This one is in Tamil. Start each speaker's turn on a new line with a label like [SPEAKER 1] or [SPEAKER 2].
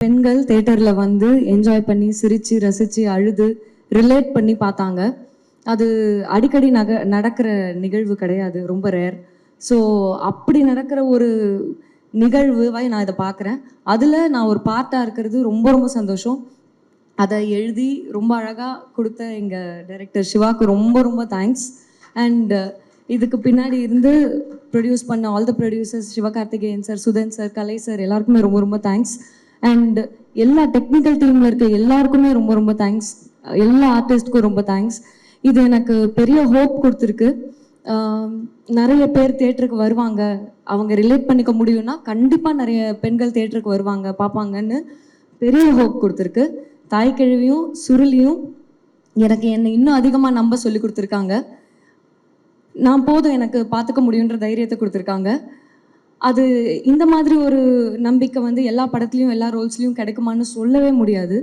[SPEAKER 1] பெண்கள் தேட்டரில் வந்து என்ஜாய் பண்ணி சிரித்து ரசித்து அழுது ரிலேட் பண்ணி பார்த்தாங்க. அது அடிக்கடி நடக்கிற நிகழ்வு கிடையாது, ரொம்ப ரேர். ஸோ அப்படி நடக்கிற ஒரு நிகழ்வாய் நான் இதை பார்க்குறேன். அதில் நான் ஒரு பார்ட்டாக இருக்கிறது ரொம்ப ரொம்ப சந்தோஷம். அதை எழுதி ரொம்ப அழகாக கொடுத்த எங்கள் டைரக்டர் சிவாவுக்கு ரொம்ப ரொம்ப தேங்க்ஸ். அண்ட் இதுக்கு பின்னாடி இருந்து ப்ரொடியூஸ் பண்ண all the producers, Sivakarthikeyan sir, Sudhan sir, Kalai sir எல்லாருக்குமே ரொம்ப ரொம்ப தேங்க்ஸ். அண்ட் எல்லா டெக்னிக்கல் டீமில் இருக்க எல்லாருக்குமே ரொம்ப ரொம்ப தேங்க்ஸ். எல்லா ஆர்டிஸ்ட்க்கும் ரொம்ப தேங்க்ஸ். இது எனக்கு பெரிய ஹோப் கொடுத்துருக்கு. நிறைய பேர் தேட்டருக்கு வருவாங்க, அவங்க ரிலேட் பண்ணிக்க முடியும்னா கண்டிப்பாக நிறைய பெண்கள் தேட்டருக்கு வருவாங்க, பார்ப்பாங்கன்னு பெரிய ஹோப் கொடுத்துருக்கு. தாய்க்கிழவியும் சுருளியும் எனக்கு என்னை இன்னும் அதிகமாக நம்ப சொல்லி கொடுத்துருக்காங்க. நான் போதும் எனக்கு பார்த்துக்க முடியுன்ற தைரியத்தை கொடுத்துருக்காங்க. அது இந்த மாதிரி ஒரு நம்பிக்கை வந்து எல்லா படத்துலையும் எல்லா ரோல்ஸ்லையும் கிடைக்குமான்னு சொல்லவே முடியாது.